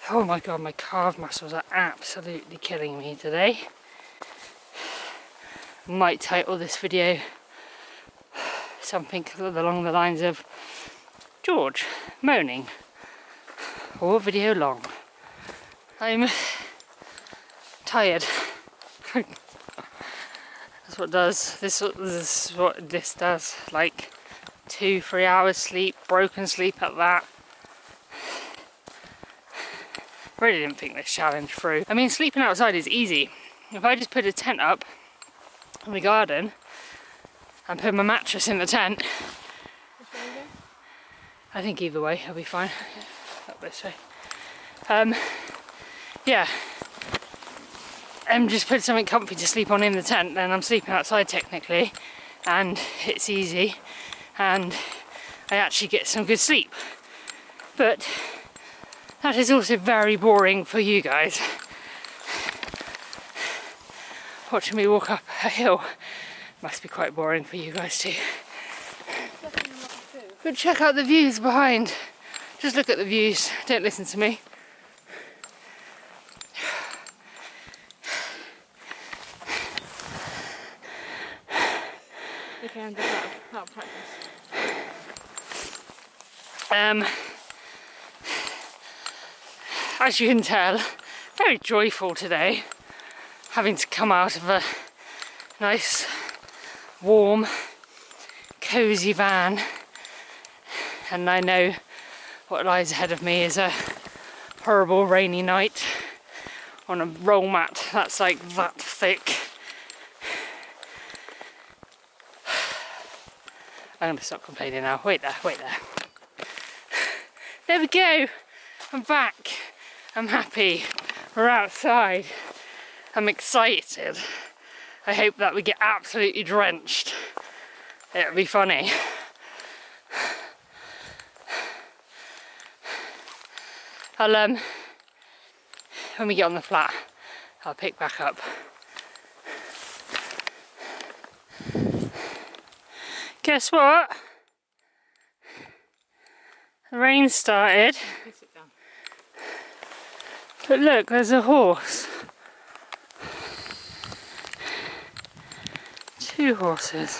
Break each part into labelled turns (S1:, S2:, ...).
S1: Oh my god, my calf muscles are absolutely killing me today. I might title this video something along the lines of George moaning, or video long. I'm tired. That's what does this is what this does, like 2-3 hours sleep, broken sleep at that. Really didn't think this challenge through. I mean, sleeping outside is easy. If I just put a tent up in the garden and put my mattress in the tent, I think either way I'll be fine. Up this way. Yeah. Just put something comfy to sleep on in the tent, then I'm sleeping outside technically, and it's easy, and I actually get some good sleep. But that is also very boring for you guys. Watching me walk up a hill must be quite boring for you guys too. But check out the views behind. Just look at the views, don't listen to me.
S2: Okay, I'm just out of practice.
S1: As you can tell, very joyful today, having to come out of a nice, warm, cosy van, and I know what lies ahead of me is a horrible rainy night on a roll mat that's like that thick. I'm going to stop complaining now. Wait there, wait there. There we go. I'm back. I'm happy. We're outside. I'm excited. I hope that we get absolutely drenched. It'll be funny. I'll when we get on the flat, I'll pick back up. Guess what? The rain started. But look, there's a horse. 2 horses.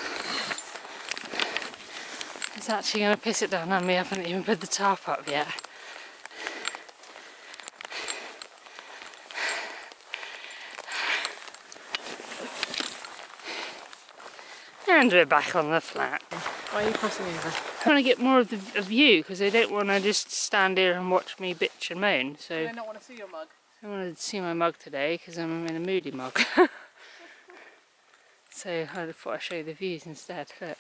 S1: It's actually going to piss it down, and we haven't even put the tarp up yet. And we're back on the flat.
S2: Why are you crossing over?
S1: I want to get more of the view, because I don't want to just stand here and watch me bitch and moan. So
S2: I don't want to see your mug.
S1: I want to see my mug today because I'm in a moody mug. So I thought I'd show you the views instead. Look.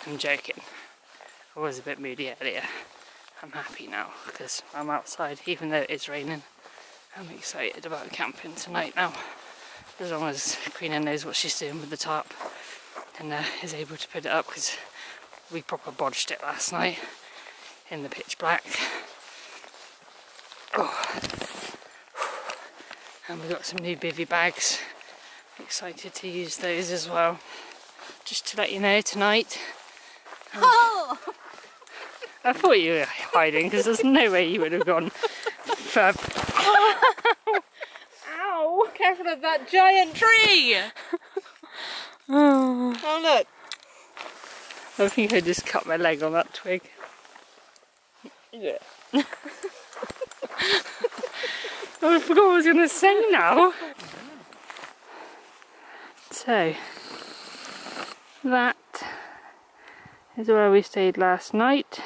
S1: I'm joking. I was a bit moody earlier. I'm happy now because I'm outside, even though it is raining. I'm excited about camping tonight now, as long as Queen knows what she's doing with the tarp and is able to put it up, because we proper bodged it last night in the pitch black. Oh. And we got some new bivvy bags. I'm excited to use those as well. Just to let you know, tonight.
S2: Oh!
S1: I thought you were hiding because there's no way you would have gone for...
S2: Ow! Careful of that giant tree! Oh look!
S1: I think I just cut my leg on that twig. Yeah. I forgot what I was going to say now. So, that is where we stayed last night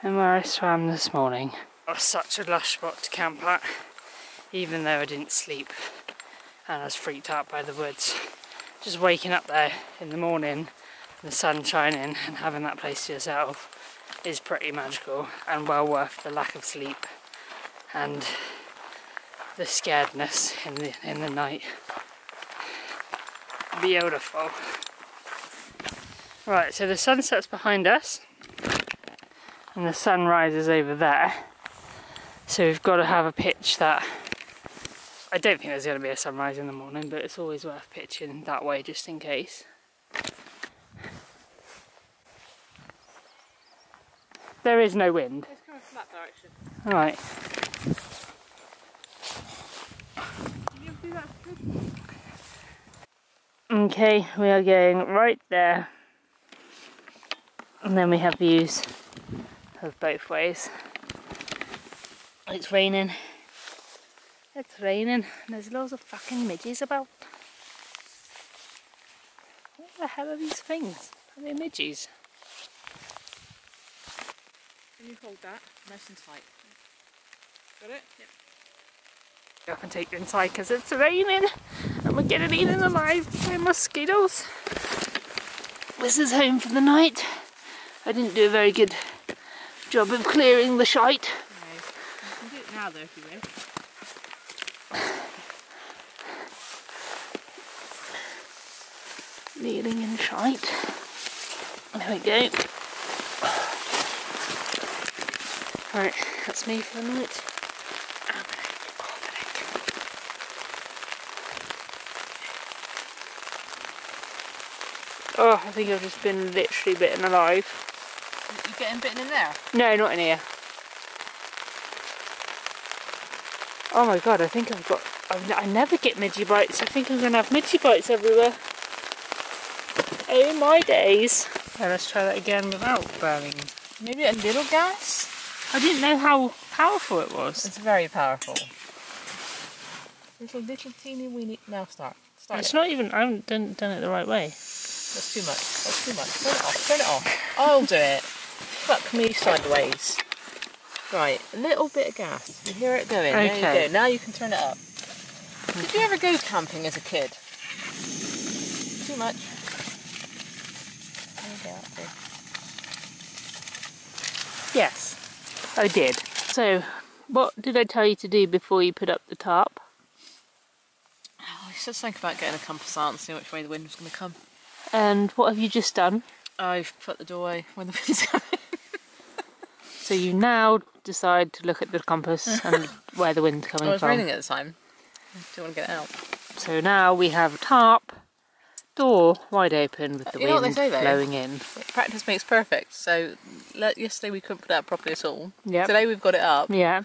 S1: and where I swam this morning. It was such a lush spot to camp at, even though I didn't sleep and I was freaked out by the woods. Just waking up there in the morning, the sun shining, and having that place to yourself is pretty magical and well worth the lack of sleep and the scaredness in the night. Beautiful. Right, so the sunset's behind us and the sun rises over there. So we've got to have a pitch that, I don't think there's going to be a sunrise in the morning, but it's always worth pitching that way just in case. There is no wind.
S2: It's coming from that direction.
S1: Right.
S2: Can you do that?
S1: Okay, we are going right there. And then we have views of both ways. It's raining. It's raining. And there's loads of fucking midges about. What the hell are these things? Are they midges?
S2: Can you hold that nice and tight? Got it? Yep.
S1: I can take you inside because it's raining and we're getting eaten alive by mosquitoes. This is home for the night. I didn't do a very good job of clearing the shite.
S2: No. You can do it now though if you wish.
S1: Kneeling in shite. There we go. Right, that's me for the night. Oh, I think I've just been literally bitten alive.
S2: You getting bitten in there?
S1: No, not in here. Oh my god, I think I've got... I never get midgie bites. I think I'm going to have midgie bites everywhere. Oh my days. Yeah, let's try that again without burning.
S2: Maybe a little gas?
S1: I didn't know how powerful it was.
S2: It's very powerful. Little teeny weeny. Now start.
S1: It's not even... I haven't done it the right way.
S2: That's too much. That's too much. Turn it off. Turn it off. I'll do it. Fuck me sideways. Right, a little bit of gas. You hear it going.
S1: Okay.
S2: There you go. Now you can turn it up. Did you ever go camping as a kid? Too much. Okay.
S1: Yes, I did. So, what did I tell you to do before you put up the tarp?
S2: Oh, I was just thinking about getting a compass out and seeing which way the wind was going to come.
S1: And what have you just done?
S2: I've put the doorway when the wind's coming.
S1: So you now decide to look at the compass and where the wind's coming
S2: Well, it was
S1: from.
S2: raining at the time. I didn't want to get it out.
S1: So now we have a tarp, door wide open with the
S2: You know what they
S1: wind
S2: say, though?
S1: blowing in.
S2: Practice makes perfect. So yesterday we couldn't put it up properly at all.
S1: Yep.
S2: Today we've got it up.
S1: Yeah.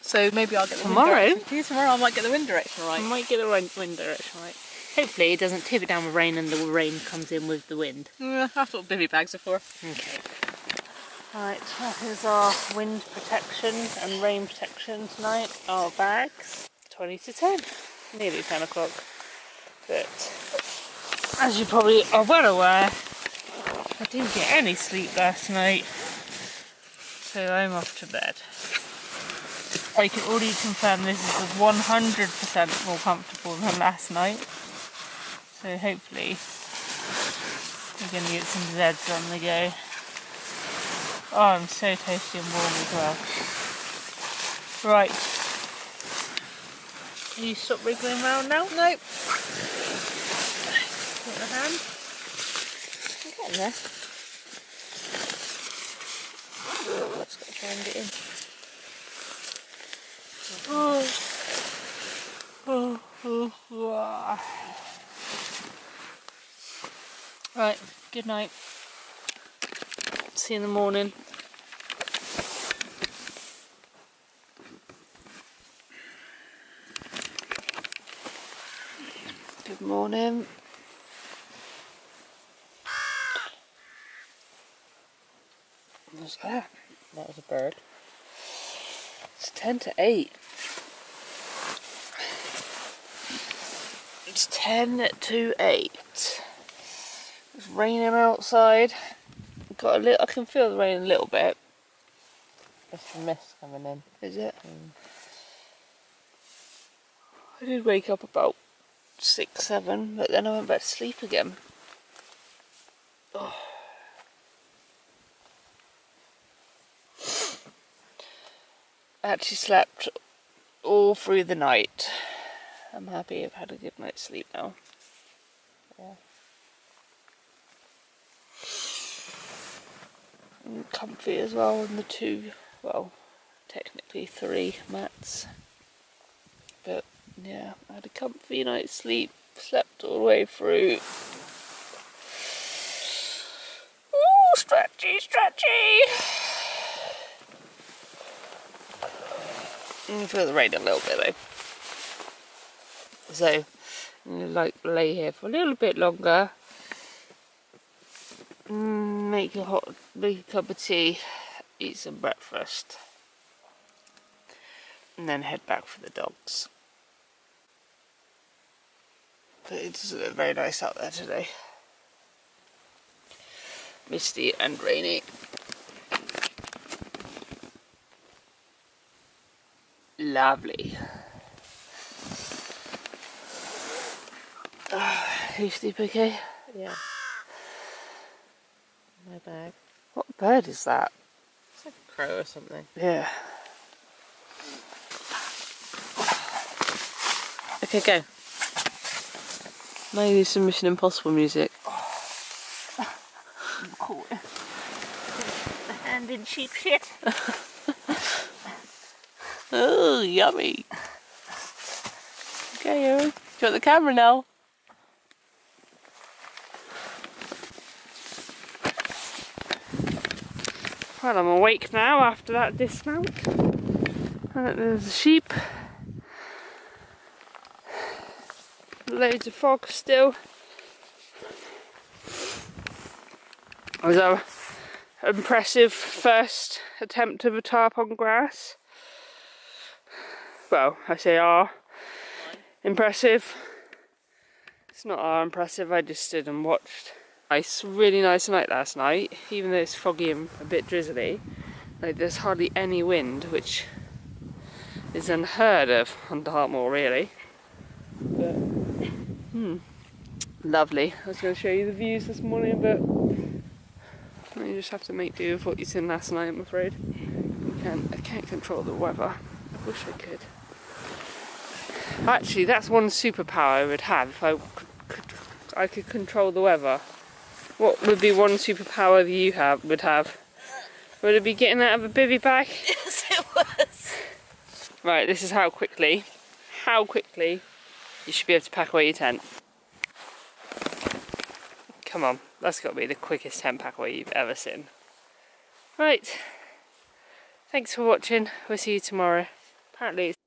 S2: So maybe I'll get the
S1: Tomorrow?
S2: wind direction. Yeah, tomorrow I might get the wind direction right.
S1: I might get the wind direction right. Hopefully it doesn't tip it down with rain and the rain comes in with the wind.
S2: Yeah, that's what bivvy bags are for.
S1: Okay. Right, that is our wind protection and rain protection tonight. Our bags. 20 to 10. Nearly 10 o'clock. But as you probably are well aware, I didn't get any sleep last night. So I'm off to bed. I can already confirm this is 100% more comfortable than last night. So hopefully we're going to get some Zeds on the go. Oh, I'm so toasty and warm as well. Right. Can you stop wriggling around now?
S2: Nope.
S1: Put the hand.
S2: I'm getting there. Let's go try and get in.
S1: Right, good night. See you in the morning. Good morning. What was that?
S2: That was a bird.
S1: It's 10 to 8. It's 10 to 8. It's raining outside. Got a little. I can feel the rain a little bit.
S2: There's some mist coming in.
S1: Is it? I did wake up about 6, 7, but then I went back to sleep again. Oh. I actually slept all through the night. I'm happy I've had a good night's sleep now.
S2: Yeah.
S1: And comfy as well on the 2, well, technically 3 mats. But yeah, I had a comfy night's sleep, slept all the way through. Ooh, stretchy, stretchy!
S2: I feel the rain a little bit though. So I'm gonna like lay here for a little bit longer. Make a cup of tea, eat some breakfast, and then head back for the dogs. But it doesn't look very nice out there today. Misty and rainy. Lovely. You sleep okay?
S3: Yeah. My bag.
S2: What bird is that?
S3: It's like a crow or something.
S2: Yeah.
S3: Okay, go. Now you do some Mission Impossible music.
S2: Cool. Hand in cheap shit.
S3: Oh, yummy. Okay, Erin. Do you want the camera now?
S1: Well, I'm awake now after that dismount. There's the sheep. Loads of fog still. It was our impressive first attempt of a tarp on grass. Well, I say our. Impressive. It's not our impressive, I just stood and watched. Nice, really nice night last night, even though it's foggy and a bit drizzly. Like, there's hardly any wind, which is unheard of on Dartmoor, really. But, lovely. I was going to show you the views this morning, but you just have to make do with what you seen last night, I'm afraid. I can't control the weather. I wish I could. Actually, that's one superpower I would have if I could control the weather. What would be one superpower that you would have? Would it be getting out of a bivvy bag?
S3: Yes, it was.
S1: Right, this is how quickly you should be able to pack away your tent. Come on, that's got to be the quickest tent pack away you've ever seen. Right, thanks for watching. We'll see you tomorrow. Apparently it's